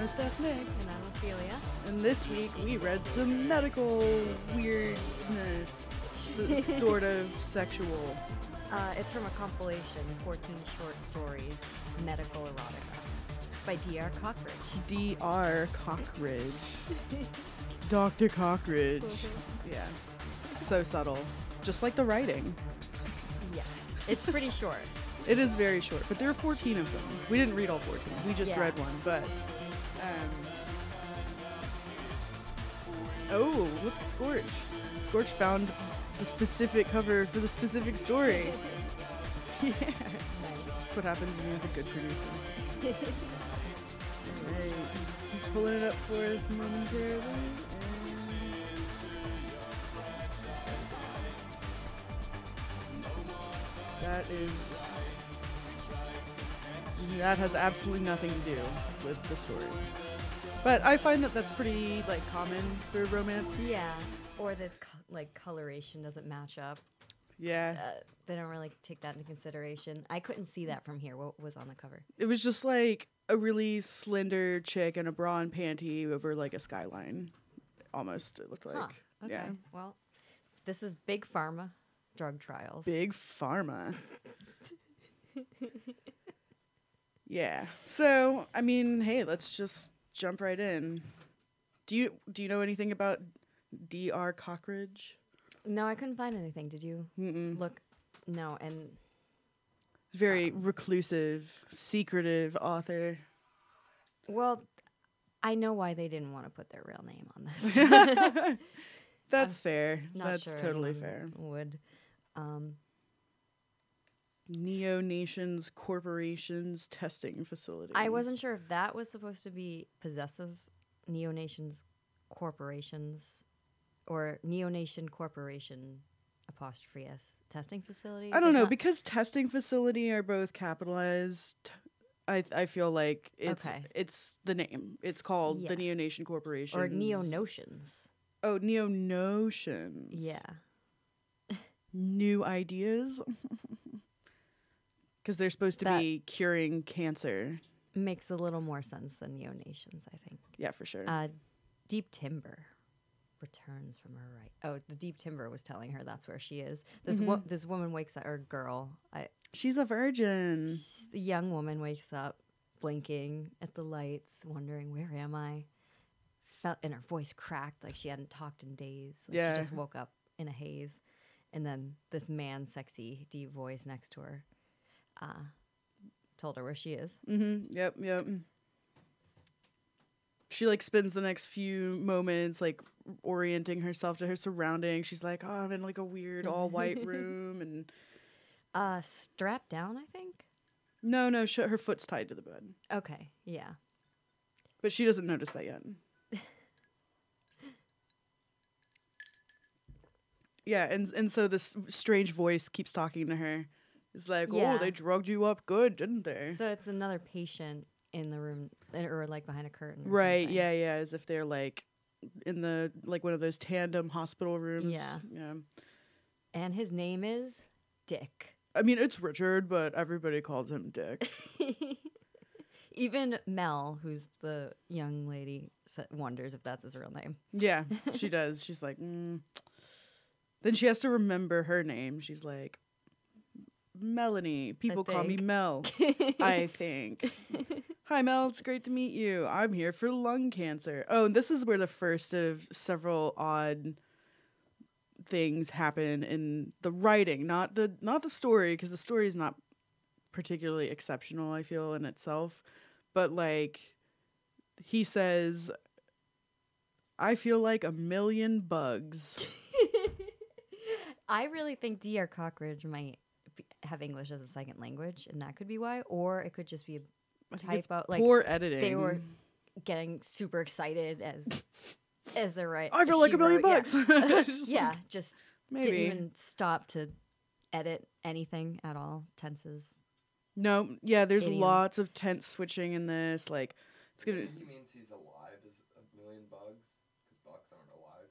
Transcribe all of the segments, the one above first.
Just Ask Nix. And I'm Ophelia. And this week we read some medical weirdness, sort of sexual. It's from a compilation, 14 short stories, medical erotica, by D.R. Cockridge. D.R. Cockridge. Dr. Cockridge. Yeah. So subtle. Just like the writing. Yeah. It's pretty short. It is very short, but there are 14 of them. We didn't read all 14. We just read one, but... oh, look at Scorch. Scorch found the specific cover for the specific story. Yeah. Nice. That's what happens when you have a good producer. Alright. He's pulling it up for us momentarily. That has absolutely nothing to do with the story. But I find that that's pretty, like, common for romance. Yeah. Or the, coloration doesn't match up. Yeah. They don't really take that into consideration. I couldn't see that from here. What was on the cover? It was just, like, a really slender chick in a bra and panty over, like, a skyline. Almost, it looked like. Huh. Okay. Yeah. Well, this is Big Pharma drug trials. Big Pharma. Yeah. So, I mean, hey, let's just jump right in. Do you know anything about D.R. Cockridge? No, I couldn't find anything. Did you Mm-mm. look? No, and Very reclusive, secretive author. well, I know why they didn't want to put their real name on this. That's fair. Not That's sure totally anyone fair. Would. Neo-Nations Corporation's testing facility. I wasn't sure if that was supposed to be possessive Neo-Nations Corporations or Neo-Nation Corporation apostrophe S testing facility. I don't know, because testing facility are both capitalized. I feel like it's the name. It's called the Neo-Nation Corporation. Or Neo-Notions. Oh, Neo-Notions. Yeah. New ideas? Because they're supposed to be curing cancer. Makes a little more sense than Neo-Nations, I think. Yeah, for sure. Deep Timber returns from her right. Oh, the Deep Timber was telling her that's where she is. This this woman wakes up, or girl. She's a virgin. The young woman wakes up, blinking at the lights, wondering, where am I? And her voice cracked like she hadn't talked in days. Like Yeah. She just woke up in a haze. And then this man, sexy, deep voice next to her told her where she is. Mm-hmm. Yep. She, like, spends the next few moments, like, orienting herself to her surroundings. She's like, oh, I'm in, like, a weird all-white room. And strapped down, I think? No, her foot's tied to the bed. Okay, yeah. But she doesn't notice that yet. Yeah, and so this strange voice keeps talking to her. It's like, oh, they drugged you up good, didn't they? So it's another patient in the room, or like behind a curtain. Or right, something. yeah, as if they're like in the, like, one of those tandem hospital rooms. Yeah. And his name is Dick. I mean, it's Richard, but everybody calls him Dick. Even Mel, who's the young lady, wonders if that's his real name. Yeah, she does. She's like, Then she has to remember her name. She's like, Melanie. People call me Mel, I think. Hi, Mel. It's great to meet you. I'm here for lung cancer. Oh, and this is where the first of several odd things happen in the writing, not the story, because the story is not particularly exceptional, I feel, in itself. But, like, he says, I feel like a million bugs. I really think D.R. Cockridge might have English as a second language, and that could be why. Or it could just be a typo. Like, poor editing. They were getting super excited as they're right. I feel like a million bucks. Yeah, just maybe didn't even stop to edit anything at all. Tenses. No, yeah, there's Idiom. lots of tense switching in this. Like, it's gonna. He means he's alive as a million bugs, because bugs aren't alive.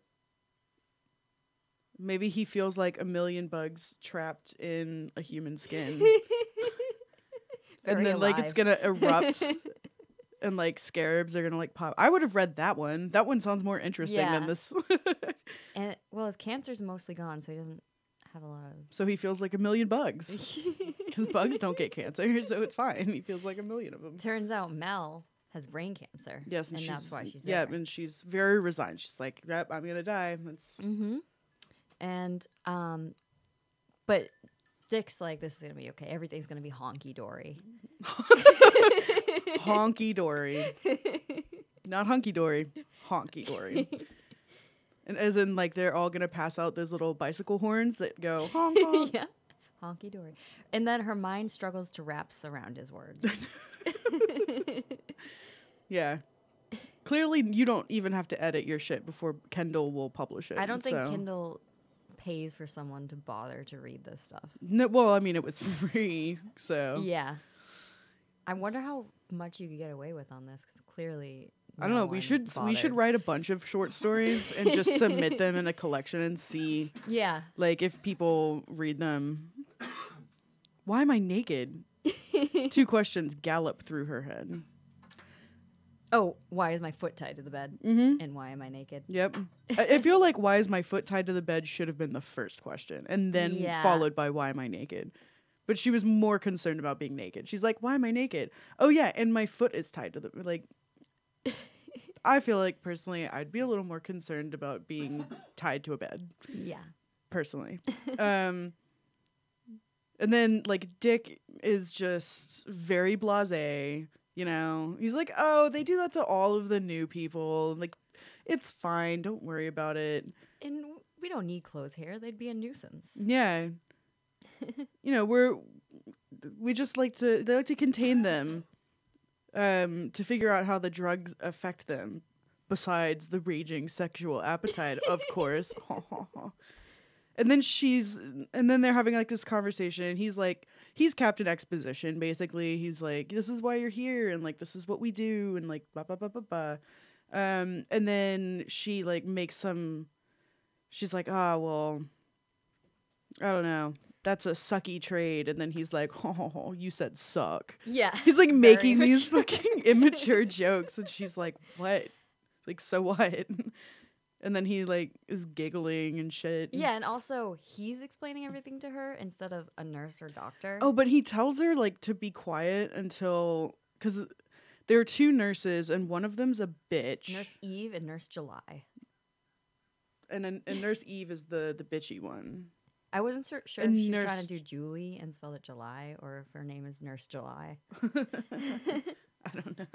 Maybe he feels like a million bugs trapped in a human skin. And then, like, it's gonna erupt and like scarabs are gonna like pop. I would have read that one. That one sounds more interesting than this. And his cancer's mostly gone, so he doesn't have a lot of. So he feels like a million bugs because bugs don't get cancer, so it's fine. He feels like a million of them. Turns out Mel has brain cancer. Yes, and that's why she's there. Yeah, and she's very resigned. She's like, "Yep, I'm gonna die." That's And but Dick's like, "This is gonna be okay. Everything's gonna be honky dory." Honky dory, not hunky dory, honky dory. And as in, like, they're all gonna pass out those little bicycle horns that go honk honk. Yeah, honky dory. And then her mind struggles to wrap around his words. Yeah. Clearly, you don't even have to edit your shit before Kendall will publish it. I don't think Kindle pays for someone to bother to read this stuff. No, well, I mean, it was free, so. Yeah. I wonder how much you could get away with on this, because clearly I don't know. We should write a bunch of short stories and just submit them in a collection and see. Yeah. Like if people read them. Why am I naked? 2 questions gallop through her head. Oh, why is my foot tied to the bed? Mm-hmm. And why am I naked? Yep. I feel like why is my foot tied to the bed should have been the first question, and then followed by why am I naked? But she was more concerned about being naked. She's like, why am I naked? Oh yeah, and my foot is tied to the like. I feel like personally, I'd be a little more concerned about being tied to a bed. Yeah. Personally. And then like Dick is just very blasé. You know, he's like, oh, they do that to all of the new people. Like, it's fine. Don't worry about it. And we don't need clothes here. They'd be a nuisance. Yeah. You know, they like to contain them to figure out how the drugs affect them. Besides the raging sexual appetite, of course. And then they're having like this conversation. He's Captain Exposition, basically. He's like, this is why you're here, and like this is what we do, and like blah blah blah blah blah. And then she like she's like, well, I don't know. That's a sucky trade. And then he's like, oh, you said suck. Yeah. He's like making these fucking immature jokes, and she's like, what? Like, so what? And then he, like, is giggling and shit. Yeah, and also, he's explaining everything to her instead of a nurse or doctor. Oh, but he tells her, like, to be quiet until... Because there are 2 nurses, and one of them's a bitch. Nurse Eve and Nurse July. And Nurse Eve is the bitchy one. I wasn't sure if she's trying to do Julie and spell it July, or if her name is Nurse July. I don't know.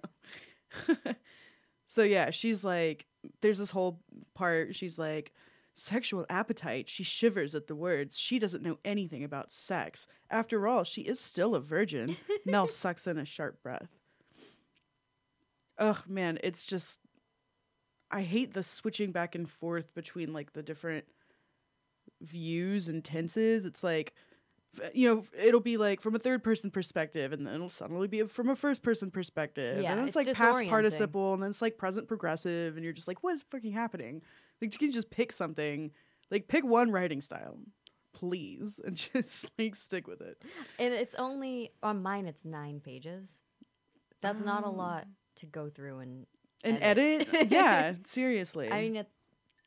So, yeah, she's like... There's this whole part, she's like, sexual appetite. She shivers at the words. She doesn't know anything about sex. After all, she is still a virgin. Mel sucks in a sharp breath. Ugh, man, it's just... I hate the switching back and forth between, like, the different views and tenses. It's like... You know, it'll be like from a third-person perspective, and then it'll suddenly be from a first-person perspective. Yeah, and then it's like past participle, and then it's like present progressive, and you're just like, what is fucking happening? Like, you can just pick something. Like, pick one writing style, please, and just, like, stick with it. And it's only, on mine, it's 9 pages. That's not a lot to go through and edit? Yeah, seriously. I mean,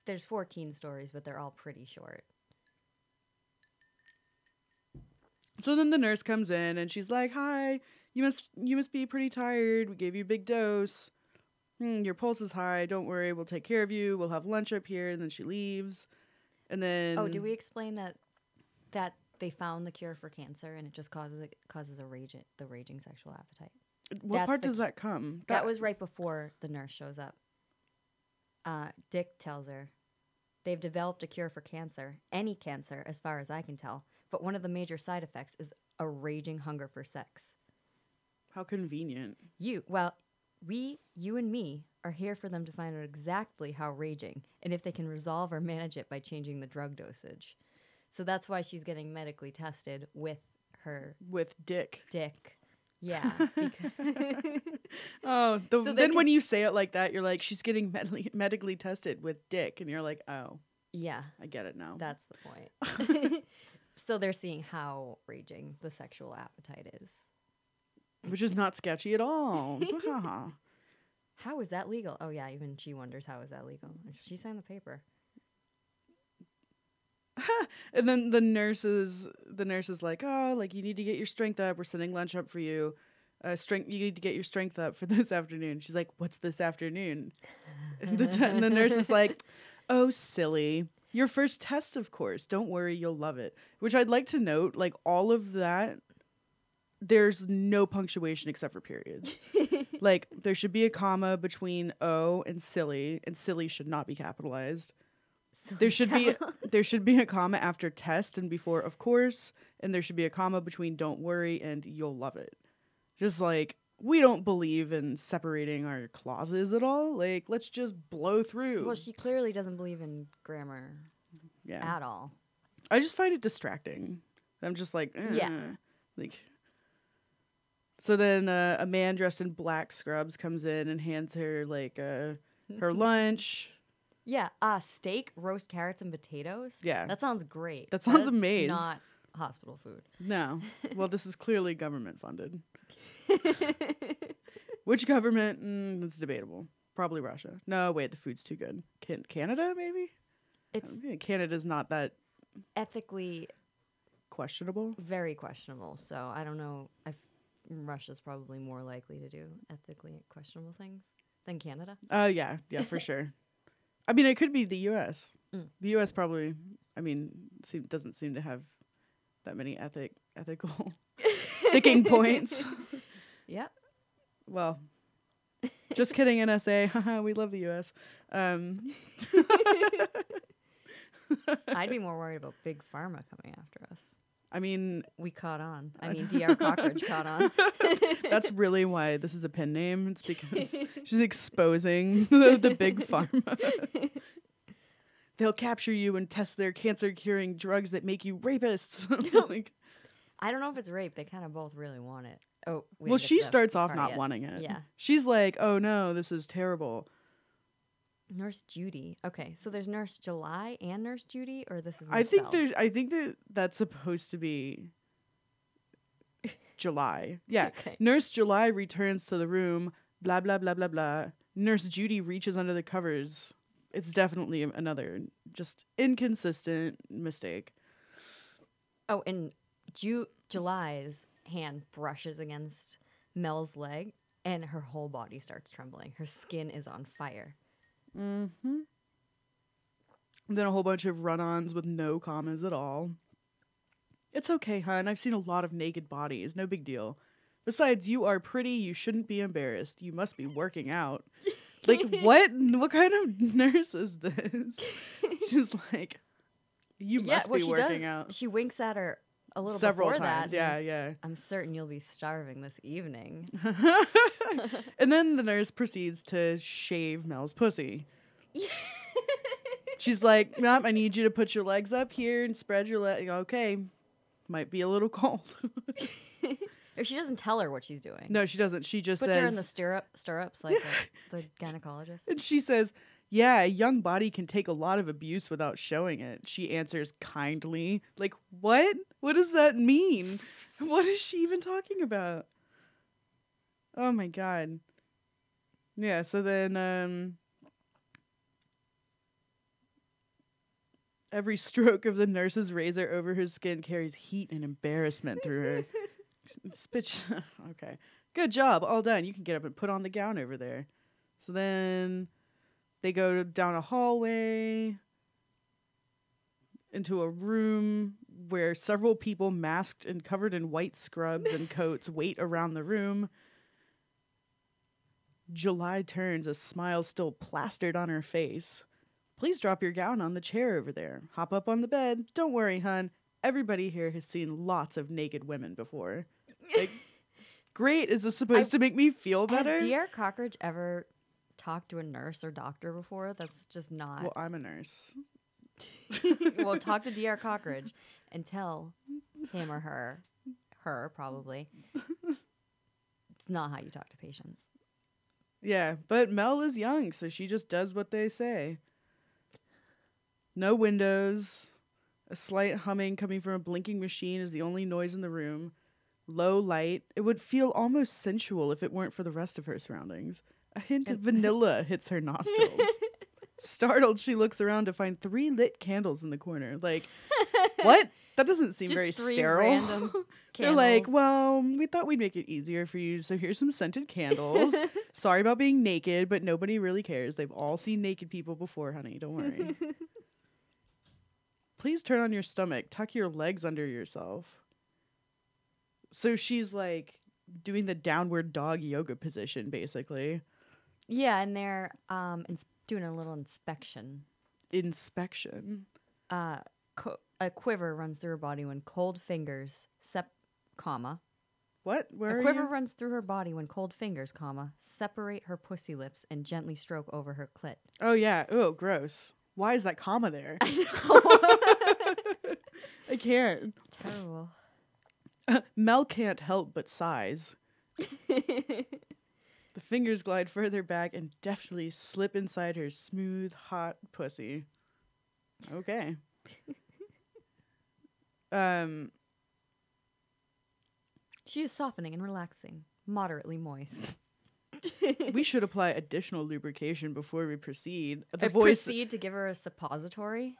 there's 14 stories, but they're all pretty short. So then the nurse comes in and she's like, hi, you must be pretty tired. We gave you a big dose. Your pulse is high. Don't worry. We'll take care of you. We'll have lunch up here. And then she leaves. And then... Oh, did we explain that they found the cure for cancer and it just causes the raging sexual appetite? What part does that come? That was right before the nurse shows up. Dick tells her, they've developed a cure for cancer. Any cancer, as far as I can tell. But one of the major side effects is a raging hunger for sex. How convenient. You and me are here for them to find out exactly how raging and if they can resolve or manage it by changing the drug dosage. So that's why she's getting medically tested with Dick. Yeah. Then when you say it like that, you're like, she's getting medically tested with Dick. And you're like, oh. Yeah. I get it now. That's the point. So they're seeing how raging the sexual appetite is. Which is not sketchy at all. How is that legal? Oh, yeah, even she wonders how is that legal. She signed the paper. And then the nurse is like, oh, like, you need to get your strength up. We're sending lunch up for you. You need to get your strength up for this afternoon. She's like, what's this afternoon? And the nurse is like, oh, silly. Your first test, of course. Don't worry, you'll love it. Which I'd like to note, like, all of that, there's no punctuation except for periods. Like, there should be a comma between O and silly should not be capitalized. There should be a comma after test and before of course, and there should be a comma between don't worry and you'll love it. Just like, we don't believe in separating our clauses at all. Like, let's just blow through. Well, she clearly doesn't believe in grammar at all. I just find it distracting. I'm just like, like. So then a man dressed in black scrubs comes in and hands her like her lunch. Yeah, steak, roast carrots, and potatoes. Yeah. That sounds great. That sounds amazing. Not hospital food. No. Well, this is clearly government funded. Which government? It's debatable. Probably Russia. No, wait, the food's too good. Canada, maybe? Canada's not that... ethically... questionable? Very questionable. So I don't know. Russia's probably more likely to do ethically questionable things than Canada. Oh, yeah. Yeah, for sure. I mean, it could be the U.S. The U.S. probably, I mean, doesn't seem to have that many ethical sticking points. Yeah. Well, just kidding, NSA. Haha, we love the U.S. I'd be more worried about Big Pharma coming after us. I mean... we caught on. I mean, DR Cockridge caught on. That's really why this is a pen name. It's because she's exposing the Big Pharma. They'll capture you and test their cancer-curing drugs that make you rapists. Like, I don't know if it's rape. They kind of both really want it. Oh, well, she starts off not wanting it. Yeah. She's like, oh, no, this is terrible. Nurse Judy. Okay, so there's Nurse July and Nurse Judy, or this is misspelled? I think that's supposed to be July. Yeah. Okay. Nurse July returns to the room, blah, blah, blah, blah, blah. Nurse Judy reaches under the covers. It's definitely another just inconsistent mistake. Oh, and July's hand brushes against Mel's leg, and her whole body starts trembling. Her skin is on fire. Mm-hmm. Then a whole bunch of run-ons with no commas at all. It's okay, hun. I've seen a lot of naked bodies. No big deal. Besides, you are pretty. You shouldn't be embarrassed. You must be working out. Like, what? What kind of nurse is this? She's like, you must be working out. She winks at her a little several before times. That. Yeah. I'm certain you'll be starving this evening. And then the nurse proceeds to shave Mel's pussy. She's like, "Mom, I need you to put your legs up here and spread your legs." Okay, might be a little cold. Or she doesn't tell her what she's doing. No, she doesn't. She just puts says, her in the stirrups like the gynecologist. And she says, "Yeah, a young body can take a lot of abuse without showing it." She answers kindly. Like, what? What does that mean? What is she even talking about? Oh my god. Yeah, so then every stroke of the nurse's razor over her skin carries heat and embarrassment through her. Okay. Good job. All done. You can get up and put on the gown over there. So then they go down a hallway into a room where several people masked and covered in white scrubs and coats wait around the room. July turns, a smile still plastered on her face. "Please drop your gown on the chair over there. Hop up on the bed. Don't worry, hun. Everybody here has seen lots of naked women before." Like, great. Is this supposed to make me feel better? Has DR Cockridge ever talked to a nurse or doctor before? That's just not. Well, I'm a nurse. Well, talk to DR Cockridge and tell him or her probably, it's not how you talk to patients. Yeah, but Mel is young, so she just does what they say. No windows. A slight humming coming from a blinking machine is the only noise in the room. Low light. It would feel almost sensual if it weren't for the rest of her surroundings. A hint of vanilla hits her nostrils. Startled, she looks around to find 3 lit candles in the corner. Like, what? That doesn't seem Just very 3 sterile. random They're like, candles. well, we thought we'd make it easier for you, so here's some scented candles. Sorry about being naked, but nobody really cares. They've all seen naked people before, honey. Don't worry. Please turn on your stomach. Tuck your legs under yourself. So she's like doing the downward dog yoga position, basically. Yeah, and they're doing a little inspection. Inspection. A quiver runs through her body when cold fingers, What? Where a are quiver you? runs through her body when cold fingers, separate her pussy lips and gently stroke over her clit. Oh, yeah. Oh, gross. Why is that comma there? I know. I can't. It's terrible. Mel can't help but sighs. The fingers glide further back and deftly slip inside her smooth, hot pussy. Okay. She is softening and relaxing, moderately moist. We should apply additional lubrication before we proceed. The I voice, proceed to give her a suppository.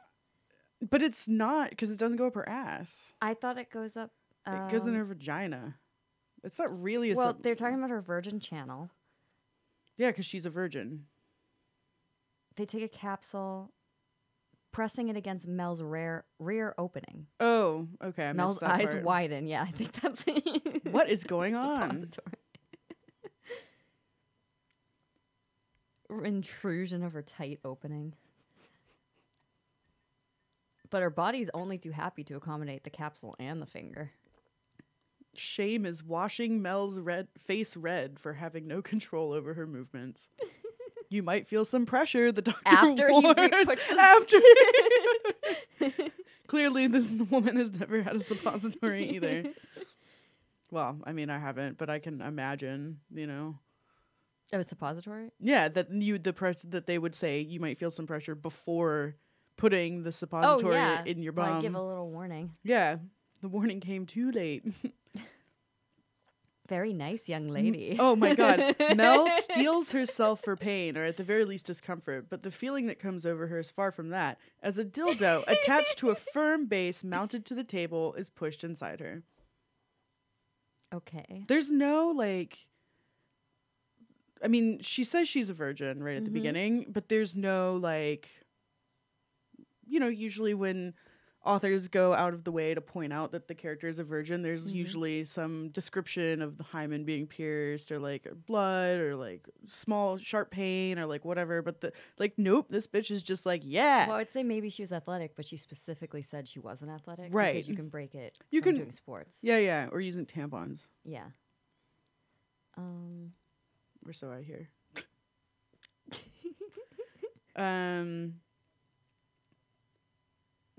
but it's not because it doesn't go up her ass. I thought it goes up. It goes in her vagina. It's not really a. Well, they're talking about her virgin channel. Yeah, because she's a virgin. They take a capsule, pressing it against Mel's rear opening. Oh, okay. I Mel's missed that eyes part. widen. Yeah, I think that's it. What is going on? Suppository. Intrusion of her tight opening. But her body's only too happy to accommodate the capsule and the finger. Shame is washing Mel's face red for having no control over her movements. You might feel some pressure, the doctor After warns. he puts the After Clearly, this woman has never had a suppository either. Well, I mean, I haven't, but I can imagine, you know. Oh, it's suppository? Yeah, that that they would say you might feel some pressure before putting the suppository in your bum. Like give a little warning. Yeah, the warning came too late. Very nice young lady. Oh my God. Mel steels herself for pain, or at the very least discomfort, but the feeling that comes over her is far from that, as a dildo attached to a firm base mounted to the table is pushed inside her. Okay. There's no, like... I mean, she says she's a virgin right at the beginning, but there's no, like... You know, usually when authors go out of the way to point out that the character is a virgin, there's usually some description of the hymen being pierced, or like blood, or like small sharp pain, or like whatever. But nope, this bitch is just like, yeah. Well, I'd say maybe she was athletic, but she specifically said she wasn't athletic. Right. Because you can break it You from can- doing sports. Yeah, or using tampons, Yeah. or so I hear.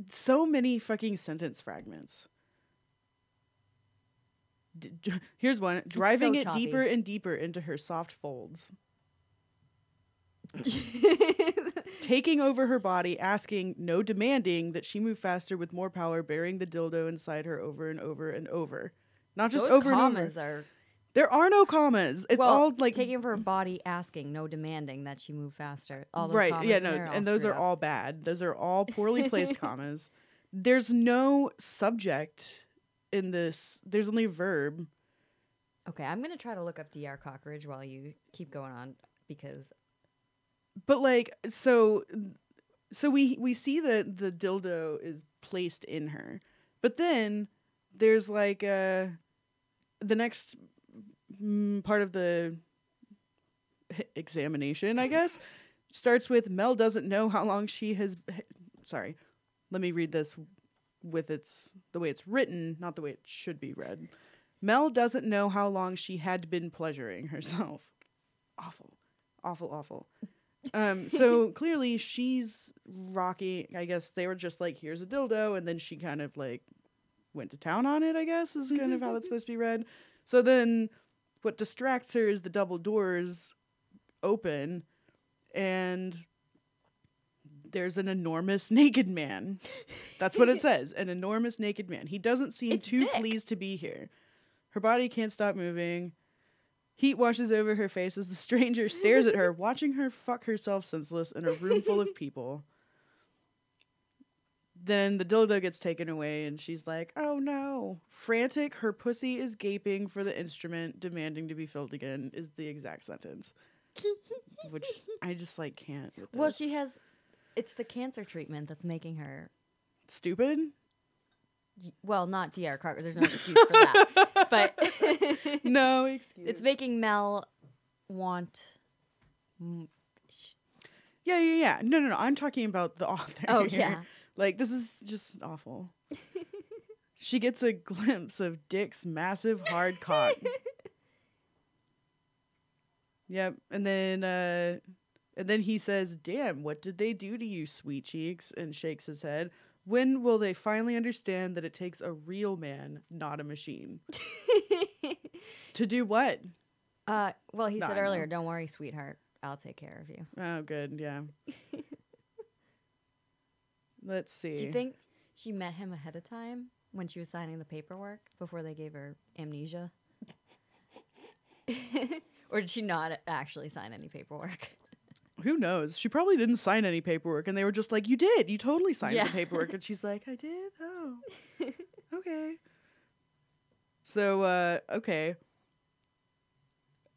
So many fucking sentence fragments. Here's one. Driving so it choppy. deeper and deeper into her soft folds. Taking over her body, asking, no demanding, that she move faster with more power, burying the dildo inside her over and over and over. Not just Those over and commas over. are There are no commas. It's all like taking over her body, asking, no demanding that she move faster. All those right. commas Yeah, in no, there and those are screwed up. all bad. Those are all poorly placed commas. There's no subject in this. There's only a verb. Okay, I'm gonna try to look up Dr. Cockridge while you keep going on, because But like so we see that the dildo is placed in her. But then there's like the next part of the examination, I guess, starts with Mel doesn't know how long she has sorry. Let me read this with the way it's written, not the way it should be read. Mel doesn't know how long she had been pleasuring herself. Awful. So clearly she's rocking. I guess they were just like, here's a dildo, and then she kind of like went to town on it, I guess, is kind of how that's supposed to be read. So then what distracts her is the double doors open, and there's an enormous naked man. That's what it says. An enormous naked man. He doesn't seem too pleased to be here. Her body can't stop moving. Heat washes over her face as the stranger stares at her, watching her fuck herself senseless in a room full of people. Then the dildo gets taken away, and she's like, oh no. Frantic, her pussy is gaping for the instrument, demanding to be filled again, is the exact sentence. Which I just, like, can't with this. Well, she has... It's the cancer treatment that's making her... Stupid? Well, not D.R. Carter. There's no excuse for that. But... No excuse. It's making Mel want... Yeah. No. I'm talking about the author. Oh, here. yeah. Like, this is just awful. She gets a glimpse of Dick's massive hard cock. Yep. And then he says, damn, what did they do to you, sweet cheeks? And shakes his head. When will they finally understand that it takes a real man, not a machine? To do what? Well, he said earlier, don't worry, sweetheart. I'll take care of you. Oh, good. Yeah. Let's see. Do you think she met him ahead of time when she was signing the paperwork before they gave her amnesia? Or did she not actually sign any paperwork? Who knows? She probably didn't sign any paperwork, and they were just like, you did. You totally signed the paperwork. And she's like, I did? Oh. Okay. So, okay.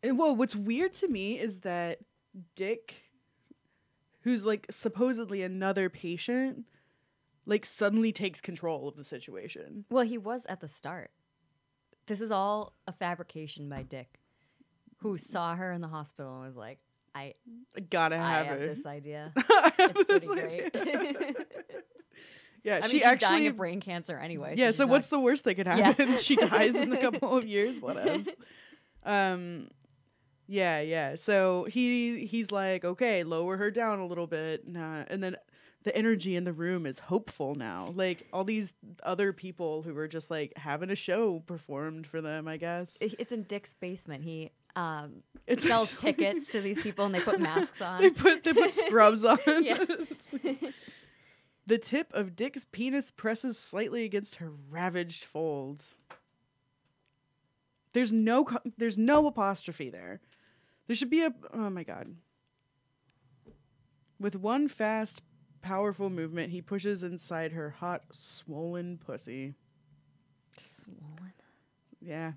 And, well, what's weird to me is that Dick, who's, like, supposedly another patient, like, suddenly takes control of the situation. Well, he was at the start. This is all a fabrication by Dick, who saw her in the hospital and was like, I have this idea. It's pretty great. Yeah, I she mean, she's actually dying of brain cancer anyway. Yeah, so what's the worst that could happen? Yeah. She dies in a couple of years. Whatever. Yeah. So he's like, okay, lower her down a little bit, and then the energy in the room is hopeful now. Like all these other people who were just like having a show performed for them, I guess. It's in Dick's basement. He sells tickets to these people and they put masks on. They put scrubs on. Yeah. The tip of Dick's penis presses slightly against her ravaged folds. There's no apostrophe there. There should be oh my god. With one fast, powerful movement, he pushes inside her hot, swollen pussy. Swollen? Yeah.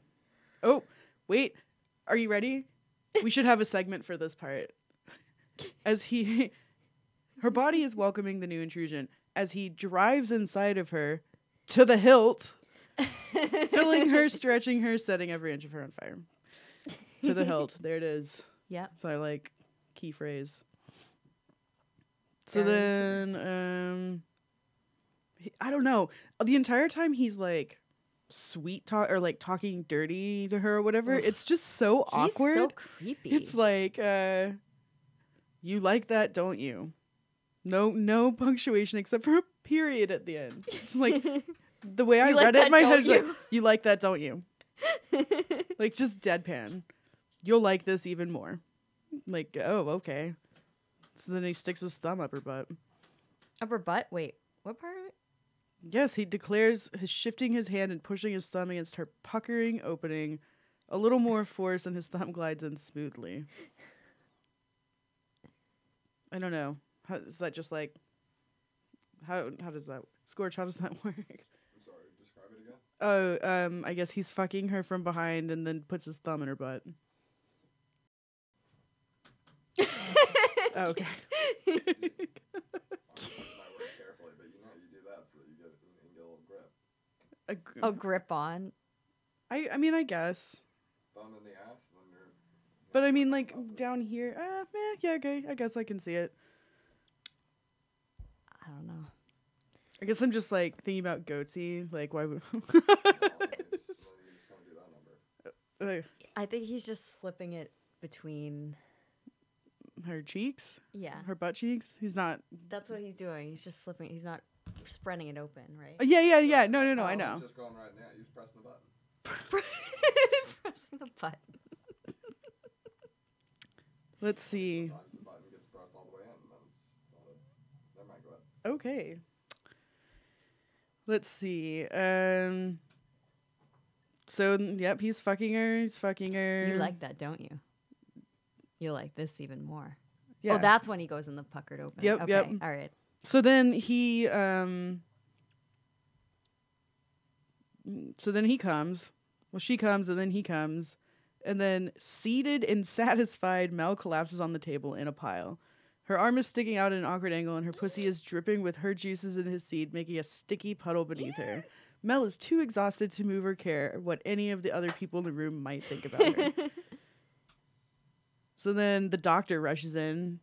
Oh, wait. Are you ready? We should have a segment for this part. Her body is welcoming the new intrusion as he drives inside of her to the hilt, filling her, stretching her, setting every inch of her on fire. To the hilt. There it is. Yeah. So I like key phrase. So then, I don't know. The entire time he's like sweet talk or like talking dirty to her or whatever. Oof. It's just so awkward. He's so creepy. It's like, you like that, don't you? No punctuation except for a period at the end. It's like the way I read it in my head is like, you like that, don't you? Like just deadpan. You'll like this even more. Like, oh, okay. So then he sticks his thumb up her butt. Up her butt? Wait, what part of it? Yes, he declares shifting his hand and pushing his thumb against her puckering opening. A little more force and his thumb glides in smoothly. I don't know. How is that just like... How does that... Scorch, how does that work? I'm sorry, describe it again. Oh, I guess he's fucking her from behind and then puts his thumb in her butt. Oh, okay. I might work carefully, but you do that so that you get a little grip. Grip on? I mean, I guess. Thumb in the ass, and then you're... But I mean, like, down here, yeah, okay, I guess I can see it. I don't know. I guess I'm just, like, thinking about goatsy, like, why would... I think he's just slipping it between... Her cheeks? Yeah. Her butt cheeks? He's not... That's what he's doing. He's just slipping... He's not spreading it open, right? Yeah. No, I know. He's just going right now. He's pressing the button. Pressing the button. Let's see. Sometimes the button gets pressed all the way in, and then it's not a... Never mind, go ahead. Okay. Let's see. So, yep, he's fucking her. You like that, don't you? You like this even more. Yeah. Oh, that's when he goes in the puckered open. Yep, okay, yep. all right. So then he comes. Well, she comes, and then he comes. And then, seated and satisfied, Mel collapses on the table in a pile. Her arm is sticking out at an awkward angle, and her pussy is dripping with her juices and his seed, making a sticky puddle beneath her. Mel is too exhausted to move or care what any of the other people in the room might think about her. So then the doctor rushes in.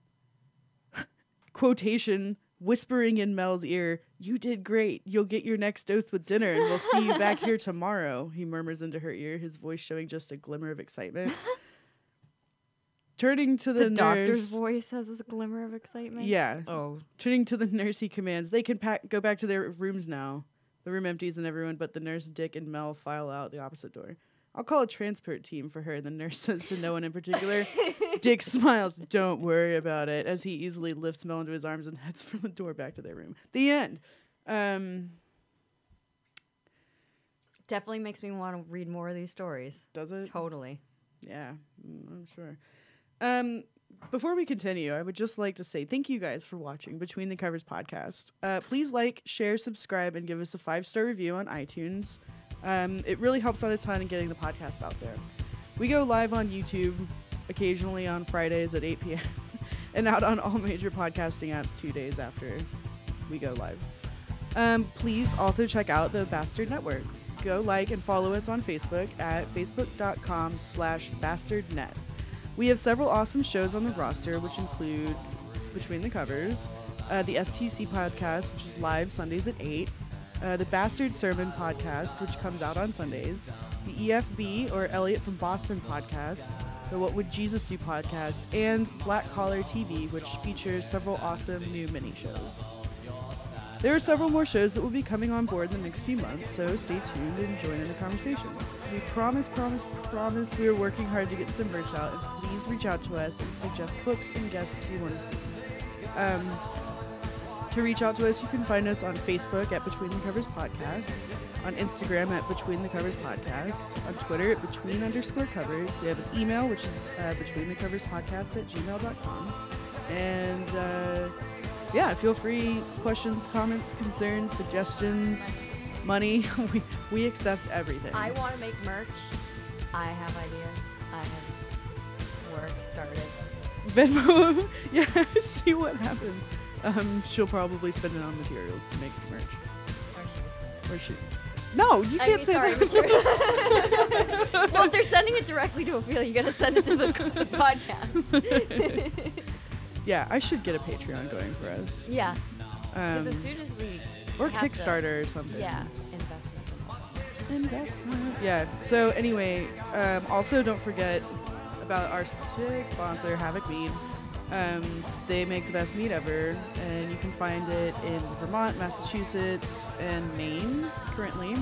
Quotation, whispering in Mel's ear, "You did great. You'll get your next dose with dinner, and we'll see you back here tomorrow," he murmurs into her ear, his voice showing just a glimmer of excitement. Turning to the nurse, doctor's voice has a glimmer of excitement? Yeah. Oh. Turning to the nurse, he commands, "They can go back to their rooms now." The room empties and everyone but the nurse, Dick, and Mel file out the opposite door. "I'll call a transport team for her," the nurse says to no one in particular. Dick smiles, "Don't worry about it," as he easily lifts Mel into his arms and heads for the door back to their room. The end. Definitely makes me want to read more of these stories. Does it? Totally. Yeah, I'm sure. Before we continue, I would just like to say thank you guys for watching Between the Covers podcast. Please like, share, subscribe, and give us a 5-star review on iTunes. It really helps out a ton in getting the podcast out there. We go live on YouTube occasionally on Fridays at 8 p.m. and out on all major podcasting apps 2 days after we go live. Please also check out the Bastard Network. Go like and follow us on Facebook at facebook.com/bastardnet. We have several awesome shows on the roster, which include Between the Covers, the STC podcast, which is live Sundays at 8, the Bastard Sermon podcast, which comes out on Sundays, the EFB, or Elliot from Boston podcast, the What Would Jesus Do podcast, and Black Collar TV, which features several awesome new mini-shows. There are several more shows that will be coming on board in the next few months, so stay tuned and join in the conversation. We promise we are working hard to get some merch out, and please reach out to us and suggest books and guests you want to see. To reach out to us, you can find us on Facebook at Between the Covers Podcast, on Instagram at Between the Covers Podcast, on Twitter at Between_Covers. We have an email, which is betweenthecoverspodcast@gmail.com. And yeah, feel free. Questions, comments, concerns, suggestions, money. we accept everything. I want to make merch. I have ideas. I have work started. Venmo. Yeah, see what happens. She'll probably spend it on materials to make merch. Or she. No, you can't say that. Well, if they're sending it directly to Ophelia, you gotta send it to the podcast. Yeah, I should get a Patreon going for us. Yeah. Because as soon as we or Kickstarter or something. Yeah, investment. Yeah. So anyway, also don't forget about our sick sponsor, Havoc Mead. They make the best mead ever, and you can find it in Vermont, Massachusetts, and Maine currently.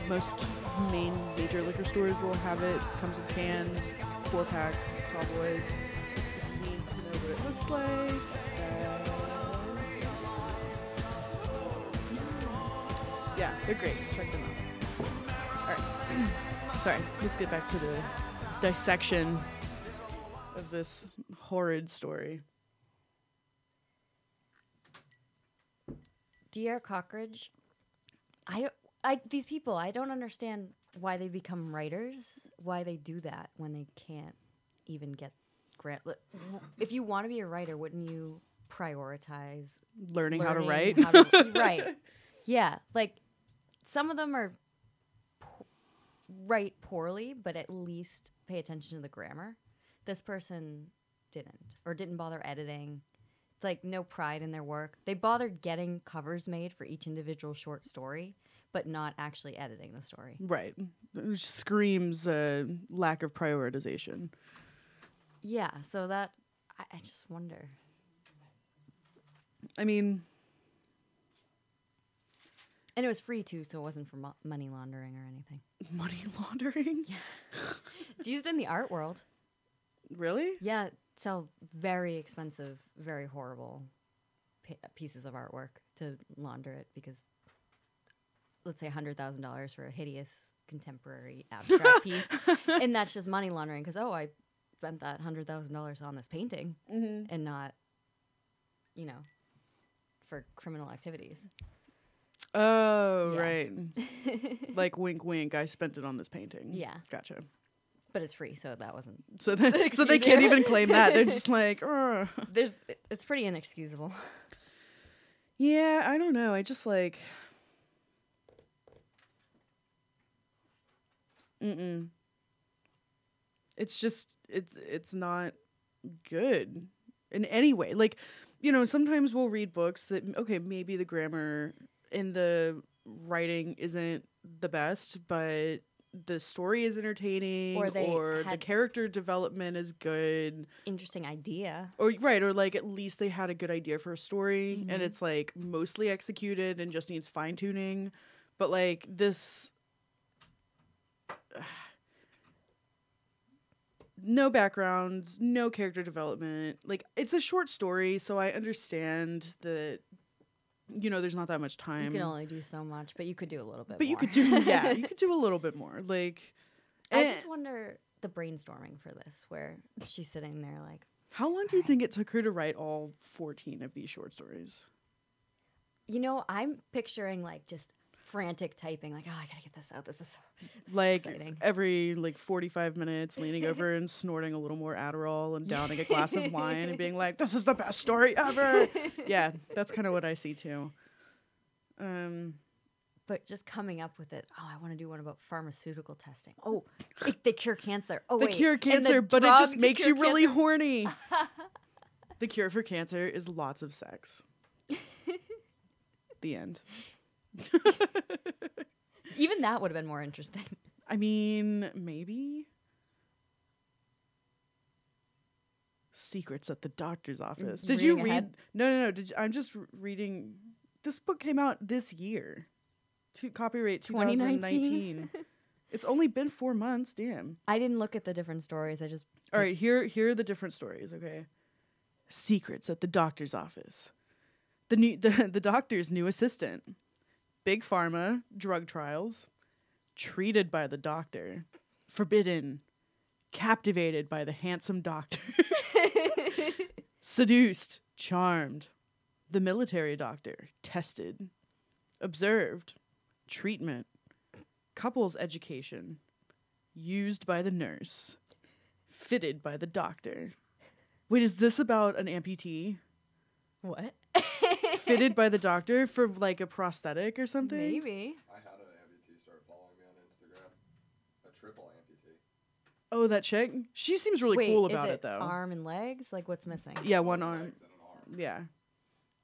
Most main major liquor stores will have it. Comes in cans, 4-packs, tall boys. If you need to know what it looks like. Yeah, they're great. Check them out. All right. Sorry, let's get back to the dissection of this horrid story. Dear Cockridge, these people, I don't understand why they become writers, why they do that when they can't even get grant. If you want to be a writer, wouldn't you prioritize learning how to write? Right. Yeah, like some of them are write poorly, but at least pay attention to the grammar. This person didn't bother editing. It's like no pride in their work. They bothered getting covers made for each individual short story, but not actually editing the story. Right. It screams lack of prioritization. Yeah, so that, I just wonder. I mean... And it was free, too, so it wasn't for money laundering or anything. Money laundering? Yeah. It's used in the art world. Really? Yeah, sell very expensive, very horrible pieces of artwork to launder it because, let's say $100,000 for a hideous contemporary abstract piece. And that's just money laundering because, I spent that $100,000 on this painting and not, for criminal activities. Oh, right. Like, wink, wink, I spent it on this painting. Yeah. Gotcha. But it's free, so that wasn't... So they can't even claim that. They're just like, oh. It's pretty inexcusable. Yeah, I don't know. I just like... It's just, it's not good in any way. Like, sometimes we'll read books that, okay, maybe the grammar and the writing isn't the best, but the story is entertaining or the character development is good. Interesting idea. Or like at least they had a good idea for a story and it's like mostly executed and just needs fine tuning. But like this, no background, no character development. Like it's a short story, so I understand that there's not that much time. You can only do so much, but you could do a little bit more. But you could do a little bit more. Like, I just wonder the brainstorming for this, where she's sitting there like... How long do you think it took her to write all 14 of these short stories? I'm picturing like just frantic typing, like, I gotta get this out. This is so like exciting. Every like 45 minutes, leaning over and snorting a little more Adderall and downing a glass of wine and being like, "This is the best story ever." Yeah, that's kind of what I see too. But just coming up with it. Oh, I want to do one about pharmaceutical testing. Oh, they cure cancer. Oh, they cure cancer, but it just makes you really horny. The cure for cancer is lots of sex. The end. Even that would have been more interesting. I mean, maybe. Secrets at the doctor's office. Did you read? Ahead? No. I'm just reading. This book came out this year. Copyright 2019. It's only been 4 months. Damn. I didn't look at the different stories. I just... All right, here are the different stories, okay? Secrets at the doctor's office. The doctor's new assistant. Big Pharma, drug trials. Treated by the doctor. Forbidden. Captivated by the handsome doctor. Seduced. Charmed. The military doctor. Tested. Observed. Treatment. Couples education. Used by the nurse. Fitted by the doctor. Wait, is this about an amputee? What? Fitted by the doctor for like a prosthetic or something? Maybe. I had an amputee start following me on Instagram. A triple amputee. Oh, that chick? She seems really cool about it though. Arm and legs? Like what's missing? Yeah, one arm. Yeah.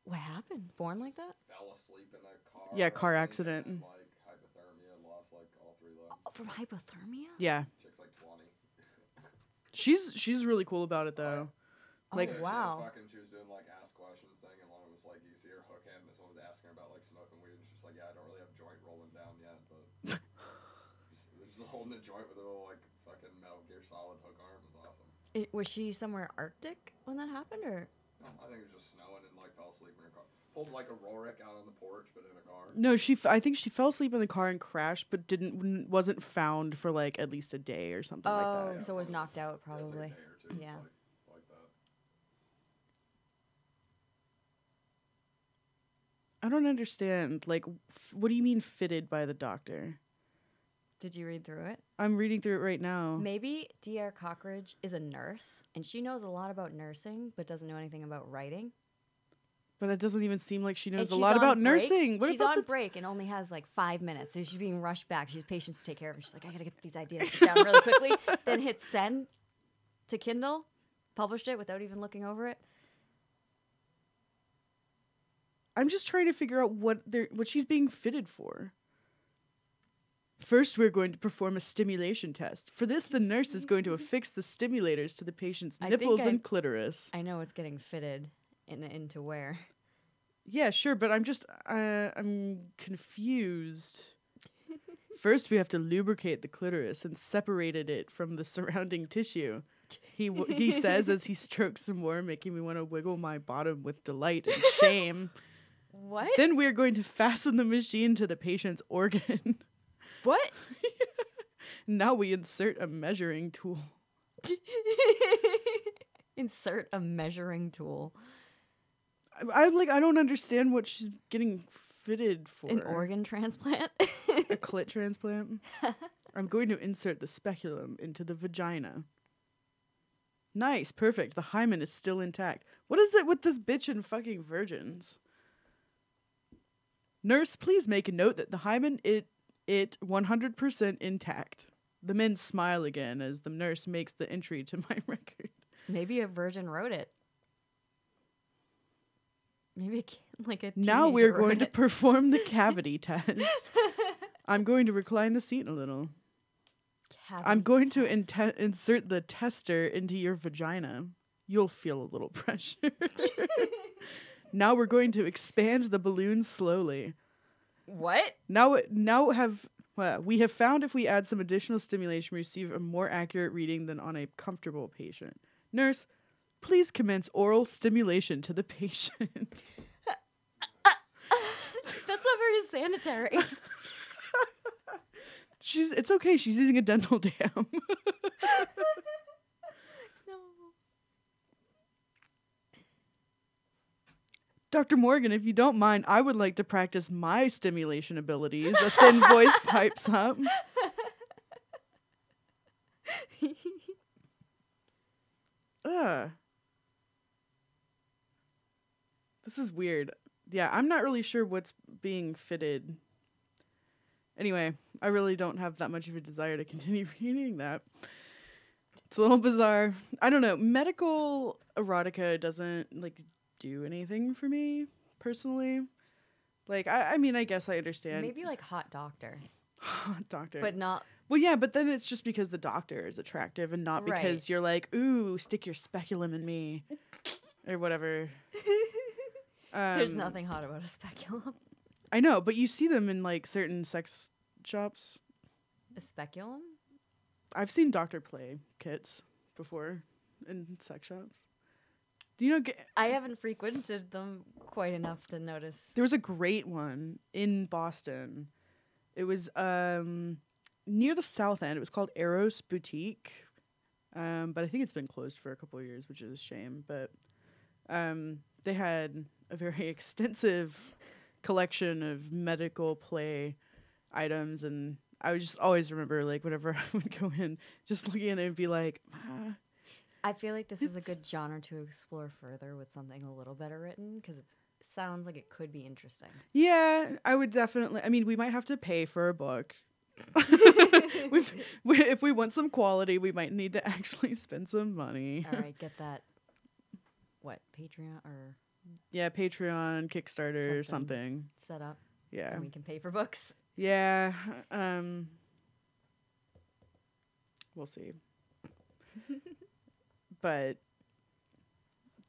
What happened? Born like that? Fell asleep in a car. Yeah, car accident. And, like hypothermia and lost like all 3 limbs. Oh, from hypothermia? Yeah. Chick's like 20. She's really cool about it though. Like wow. She was doing like ask questions thing, and one was like, you see her hook him, and someone was asking her about like smoking weed, and she's like, yeah, I don't really have joint rolling down yet, but just holding a joint with a little like fucking Metal Gear Solid hook arm. It was awesome. Was she somewhere Arctic when that happened, or? No, I think it was just snowing and like fell asleep in her car. Pulled like a Rorik out on the porch, but in a car. No, I think she fell asleep in the car and crashed, but wasn't found for like at least a day or something like that. Oh, so was knocked out probably. Yeah. Like that. I don't understand. Like, what do you mean fitted by the doctor? Did you read through it? I'm reading through it right now. Maybe D.R. Cockridge is a nurse, and she knows a lot about nursing, but doesn't know anything about writing. But it doesn't even seem like she knows a lot about nursing. What she's on break and only has like 5 minutes. So she's being rushed back. She has patients to take care of. And she's like, I gotta get these ideas down really quickly. Then hit send to Kindle, published it without even looking over it. I'm just trying to figure out what she's being fitted for. First, we're going to perform a stimulation test. For this, the nurse is going to affix the stimulators to the patient's nipples and clitoris. I know it's getting fitted into where. Yeah, sure, but I'm confused. First, we have to lubricate the clitoris and separated it from the surrounding tissue. He says as he strokes some more, making me want to wiggle my bottom with delight and shame. What? Then we're going to fasten the machine to the patient's organ. What? Now we insert a measuring tool. Insert a measuring tool. I don't understand what she's getting fitted for. An organ transplant? A clit transplant? I'm going to insert the speculum into the vagina. Nice, perfect. The hymen is still intact. What is it with this bitch and fucking virgins? Nurse, please make a note that the hymen it 100% intact. The men smile again as the nurse makes the entry to my record. Maybe a virgin wrote it. Maybe like a Now we're going to it. perform the cavity test. I'm going to recline the seat a little. I'm going to insert the tester into your vagina. You'll feel a little pressure. Now we're going to expand the balloon slowly. What? We have found if we add some additional stimulation, we receive a more accurate reading than on a comfortable patient. Nurse, please commence oral stimulation to the patient. That's not very sanitary. It's okay. She's using a dental dam. No. Dr. Morgan, if you don't mind, I would like to practice my stimulation abilities. A thin voice pipes up. This is weird. Yeah, I'm not really sure what's being fitted. Anyway, I really don't have that much of a desire to continue reading that. It's a little bizarre. I don't know. Medical erotica doesn't, do anything for me, personally. I mean, I guess I understand. Maybe, Hot Doctor. Hot Doctor. But not... Well, yeah, but then it's just because the doctor is attractive and not because you're like, ooh, stick your speculum in me. Or whatever. There's nothing hot about a speculum. I know, but you see them in certain sex shops. A speculum? I've seen Dr. Play kits before in sex shops. Do you know? I haven't frequented them quite enough to notice. There was a great one in Boston. It was near the South End. It was called Eros Boutique, but I think it's been closed for a couple of years, which is a shame. But they had a very extensive collection of medical play items, and I would just always remember whenever I would go in, just looking at it and be like, I feel like this is a good genre to explore further with something a little better written, because it sounds like it could be interesting. Yeah, I would definitely. I mean, we might have to pay for a book. If we want some quality, we might need to actually spend some money. All right, get that. What, Patreon or? Yeah, Patreon, Kickstarter, something. Set up. Yeah. And we can pay for books. Yeah. We'll see. But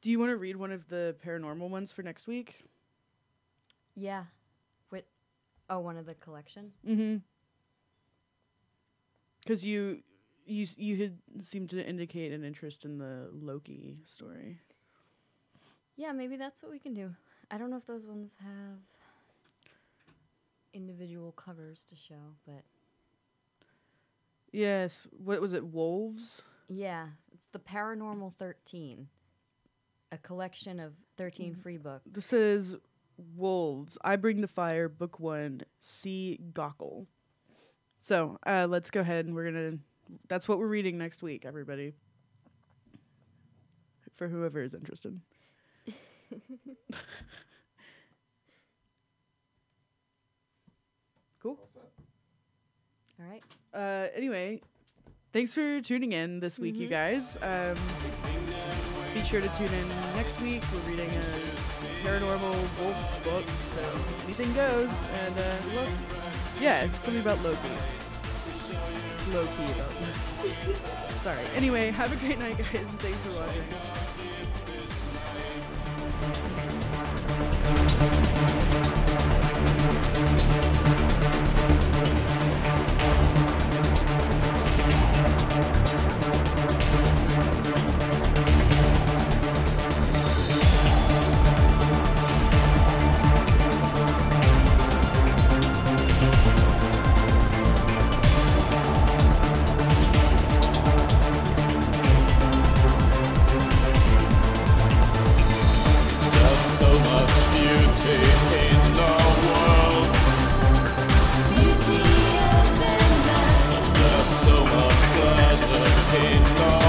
do you want to read one of the paranormal ones for next week? Yeah. One of the collection? Mm-hmm. Because you had seemed to indicate an interest in the Loki story. Yeah, maybe that's what we can do. I don't know if those ones have individual covers to show, but... Yes. What was it, Wolves? Yeah, it's the Paranormal 13, a collection of 13 free books. This is Wolves. I Bring the Fire, Book 1, C. Gockel. So, let's go ahead and that's what we're reading next week, everybody. For whoever is interested. Cool. All right. Anyway, thanks for tuning in this week, you guys. Be sure to tune in next week. We're reading a paranormal wolf book, so anything goes. And it's something about Loki. Low-key about Loki. Sorry. Anyway, have a great night, guys, and thanks for watching. in the